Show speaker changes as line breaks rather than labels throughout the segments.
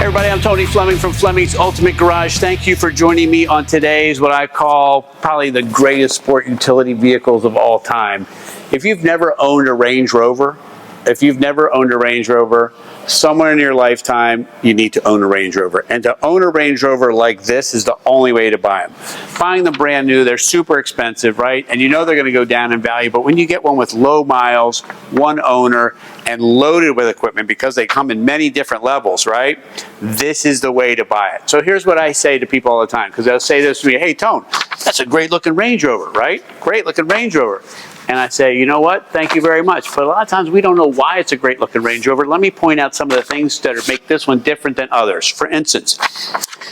Hey everybody, I'm Tony Fleming from Fleming's Ultimate Garage. Thank you for joining me on today's what I call probably the greatest sport utility vehicles of all time. If you've never owned a Range Rover, somewhere in your lifetime, you need to own a Range Rover. And to own a Range Rover like this is the only way to buy them. Buying them brand new, they're super expensive, right? And you know they're going to go down in value, but when you get one with low miles, one owner, and loaded with equipment, because they come in many different levels, right? This is the way to buy it. So here's what I say to people all the time, because they'll say this to me, hey Tone, that's a great looking Range Rover, right? Great looking Range Rover. And I say, you know what? Thank you very much. But a lot of times we don't know why it's a great looking Range Rover. Let me point out some of the things that make this one different than others. For instance,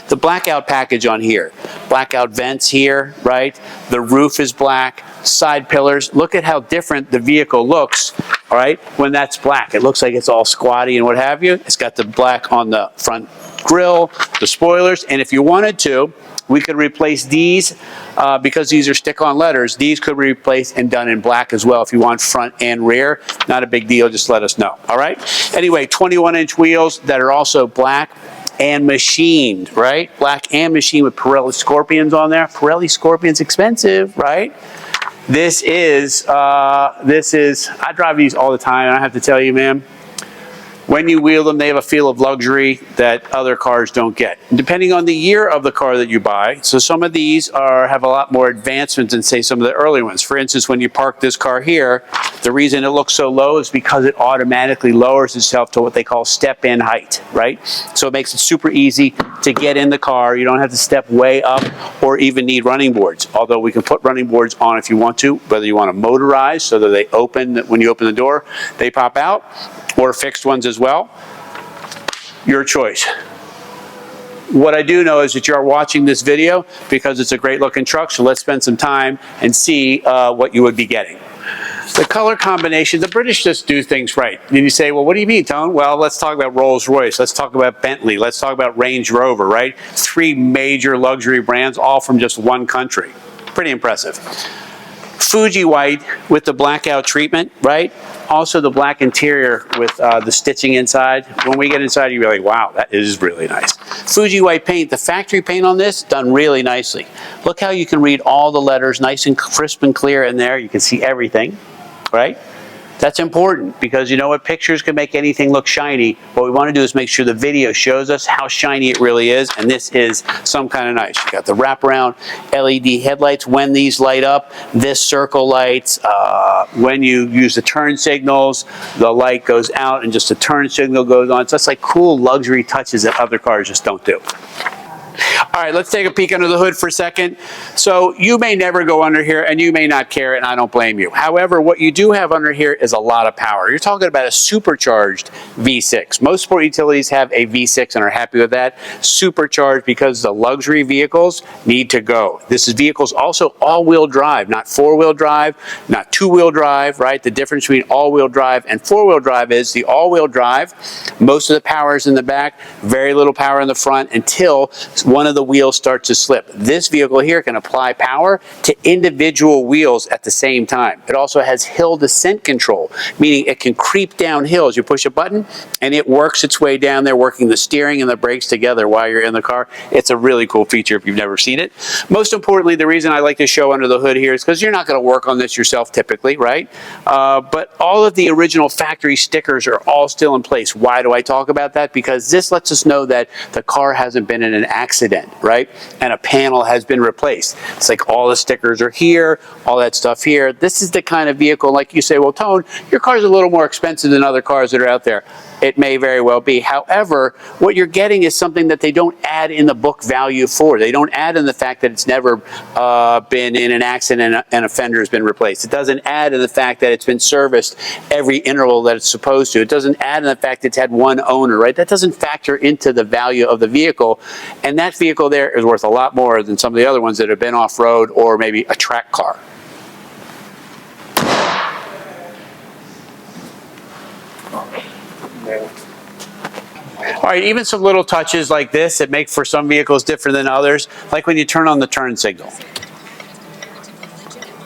the blackout package on here. Blackout vents here, right? The roof is black. Side pillars. Look at how different the vehicle looks, all right, when that's black. It looks like it's all squatty and what have you. It's got the black on the front grille, the spoilers, and if you wanted to, we could replace these because these are stick-on letters. These could be replaced and done in black as well if you want front and rear. Not a big deal, just let us know, all right? Anyway, 21-inch wheels that are also black and machined, right? Black and machined with Pirelli Scorpions on there. Pirelli Scorpions expensive, right? This is, I drive these all the time, and I have to tell you, man, when you wheel them, they have a feel of luxury that other cars don't get. Depending on the year of the car that you buy, so some of these have a lot more advancements than, say, some of the early ones. For instance, when you park this car here, the reason it looks so low is because it automatically lowers itself to what they call step-in height, right? So it makes it super easy to get in the car. You don't have to step way up or even need running boards, although we can put running boards on if you want to, whether you want to motorize so that they open, when you open the door, they pop out, or fixed ones as well. Your choice. What I do know is that you are watching this video because it's a great looking truck, so let's spend some time and see what you would be getting. The color combination, the British just do things right. And you say, well, what do you mean, Tone? Well, let's talk about Rolls-Royce. Let's talk about Bentley. Let's talk about Range Rover, right? 3 major luxury brands, all from just one country. Pretty impressive. Fuji white with the blackout treatment, right? Also the black interior with the stitching inside. When we get inside, you're like, wow, that is really nice. Fuji white paint, the factory paint on this, done really nicely. Look how you can read all the letters nice and crisp and clear in there. You can see everything, right? That's important because you know what, pictures can make anything look shiny. What we want to do is make sure the video shows us how shiny it really is, and this is some kind of nice. You got the wraparound LED headlights when these light up, this circle lights, when you use the turn signals, the light goes out and just the turn signal goes on. So that's like cool luxury touches that other cars just don't do. All right, let's take a peek under the hood for a second. So you may never go under here and you may not care, and I don't blame you. However, what you do have under here is a lot of power. You're talking about a supercharged V6. Most sport utilities have a V6 and are happy with that. Supercharged because the luxury vehicles need to go. This is vehicles also all-wheel drive, not four-wheel drive, not two-wheel drive, right? The difference between all-wheel drive and four-wheel drive is the all-wheel drive, most of the power is in the back, very little power in the front until one of the wheels starts to slip. This vehicle here can apply power to individual wheels at the same time. It also has hill descent control, meaning it can creep down hills. You push a button and it works its way down there, working the steering and the brakes together while you're in the car. It's a really cool feature if you've never seen it. Most importantly, the reason I like to show under the hood here is because you're not going to work on this yourself typically, right? But all of the original factory stickers are all still in place. Why do I talk about that? Because this lets us know that the car hasn't been in an accident, right? And a panel has been replaced. It's like all the stickers are here, all that stuff here. This is the kind of vehicle, like you say, well, Tone, your car's a little more expensive than other cars that are out there. It may very well be. However, what you're getting is something that they don't add in the book value for. They don't add in the fact that it's never been in an accident and a fender has been replaced. It doesn't add in the fact that it's been serviced every interval that it's supposed to. It doesn't add in the fact that it's had one owner, right? That doesn't factor into the value of the vehicle. And that vehicle there is worth a lot more than some of the other ones that have been off-road or maybe a track car. All right, even some little touches like this that make for some vehicles different than others, like when you turn on the turn signal.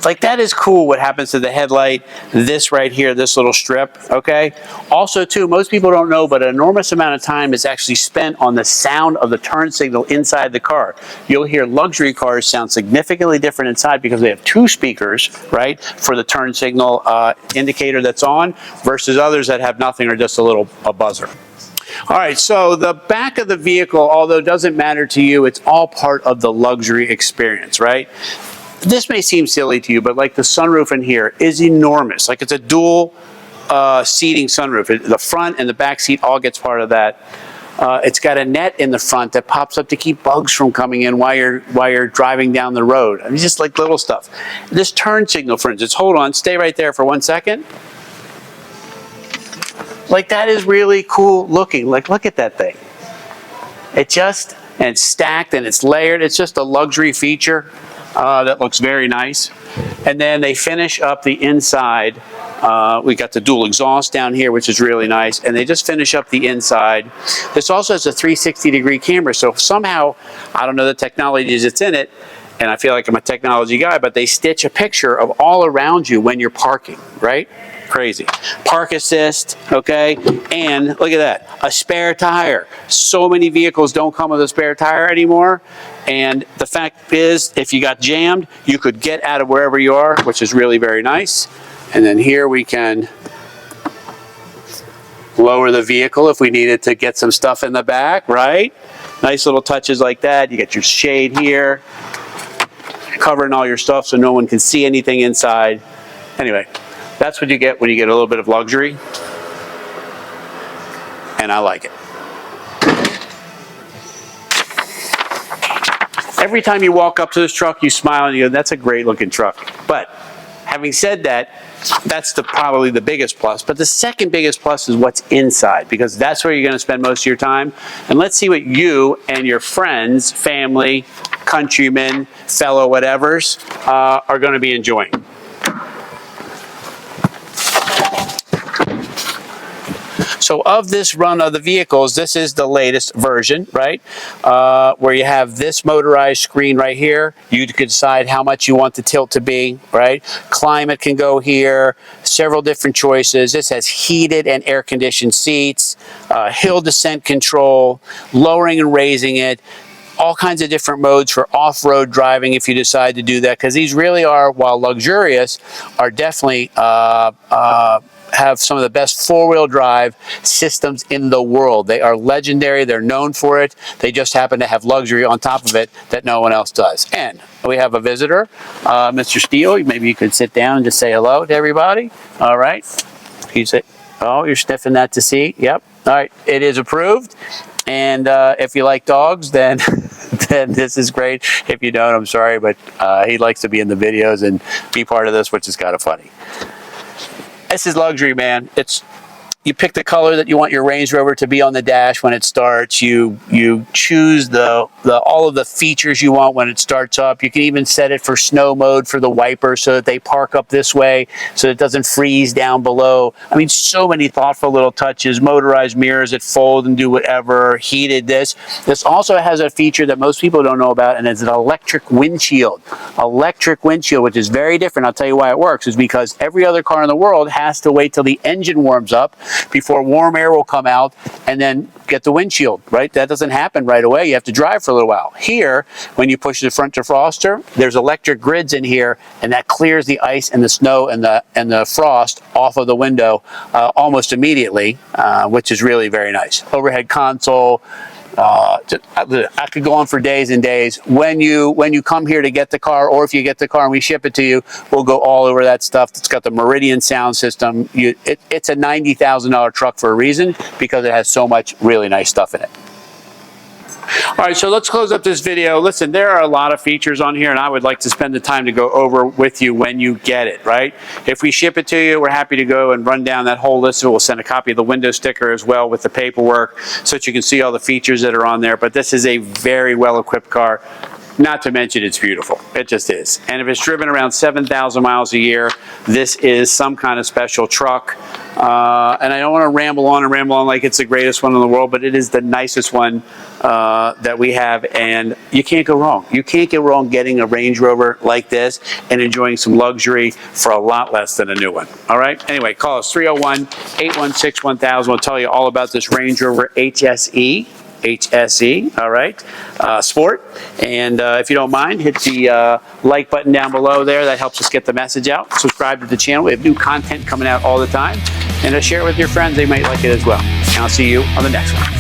Like, that is cool what happens to the headlight. This right here, this little strip, okay? Also, too, most people don't know, but an enormous amount of time is actually spent on the sound of the turn signal inside the car. You'll hear luxury cars sound significantly different inside because they have 2 speakers, right, for the turn signal indicator that's on, versus others that have nothing or just a buzzer. All right, so the back of the vehicle, although it doesn't matter to you, it's all part of the luxury experience, right? This may seem silly to you, but like the sunroof in here is enormous. Like, it's a dual seating sunroof. The front and the back seat all gets part of that. It's got a net in the front that pops up to keep bugs from coming in while you're driving down the road. I mean, just like little stuff. This turn signal, for instance, hold on, stay right there for 1 second. Like, that is really cool looking. Like, look at that thing. And it's stacked and it's layered. It's just a luxury feature that looks very nice. And then they finish up the inside. We got the dual exhaust down here, which is really nice. And they just finish up the inside. This also has a 360-degree camera. So if somehow, I don't know the technology that's in it, and I feel like I'm a technology guy, but they stitch a picture of all around you when you're parking, right? Crazy. Park assist, okay? And look at that, a spare tire. So many vehicles don't come with a spare tire anymore. And the fact is, if you got jammed, you could get out of wherever you are, which is really very nice. And then here we can lower the vehicle if we needed to get some stuff in the back, right? Nice little touches like that. You get your shade here, covering all your stuff so no one can see anything inside. Anyway, that's what you get when you get a little bit of luxury, and I like it. Every time you walk up to this truck, you smile and you go, that's a great looking truck. But having said that, that's probably the biggest plus. But the second biggest plus is what's inside, because that's where you're going to spend most of your time. And let's see what you and your friends, family, countrymen, fellow whatevers are going to be enjoying. So of this run of the vehicles, this is the latest version, right? Where you have this motorized screen right here. You can decide how much you want the tilt to be, right? Climate can go here, several different choices. This has heated and air-conditioned seats, hill descent control, lowering and raising it, all kinds of different modes for off-road driving if you decide to do that, because these really are, while luxurious, are definitely have some of the best four-wheel drive systems in the world. They are legendary. They're known for it. They just happen to have luxury on top of it that no one else does. And we have a visitor, Mr. Steele. Maybe you could sit down and just say hello to everybody. All right. You say, oh, you're sniffing that to see. Yep. All right. It is approved. And if you like dogs, then then this is great. If you don't, I'm sorry, but he likes to be in the videos and be part of this, which is kind of funny. This is luxury, man. You pick the color that you want your Range Rover to be on the dash when it starts. You choose all of the features you want when it starts up. You can even set it for snow mode for the wipers so that they park up this way so it doesn't freeze down below. I mean, so many thoughtful little touches. Motorized mirrors that fold and do whatever. Heated this. This also has a feature that most people don't know about, and it's an electric windshield. Electric windshield, which is very different. I'll tell you why it works. Is because every other car in the world has to wait till the engine warms up before warm air will come out and then get the windshield, right? That doesn't happen right away. You have to drive for a little while. Here, when you push the front defroster, there's electric grids in here, and that clears the ice and the snow and the frost off of the window almost immediately, which is really very nice. Overhead console. I could go on for days and days. When you come here to get the car, or if you get the car and we ship it to you, we'll go all over that stuff. It's got the Meridian Sound System. It's a $90,000 truck for a reason, because it has so much really nice stuff in it. All right, so let's close up this video. Listen, there are a lot of features on here, and I would like to spend the time to go over with you when you get it, right? If we ship it to you, we're happy to go and run down that whole list. We'll send a copy of the window sticker as well with the paperwork so that you can see all the features that are on there. But this is a very well-equipped car. Not to mention it's beautiful. It just is. And if it's driven around 7,000 miles a year, this is some kind of special truck. And I don't want to ramble on like it's the greatest one in the world, but it is the nicest one that we have, and you can't go wrong. You can't go wrong getting a Range Rover like this and enjoying some luxury for a lot less than a new one. All right? Anyway, call us 301-816-1000. We'll tell you all about this Range Rover HSE, all right, Sport. And if you don't mind, hit the like button down below there. That helps us get the message out. Subscribe to the channel. We have new content coming out all the time. And share it with your friends. They might like it as well. And I'll see you on the next one.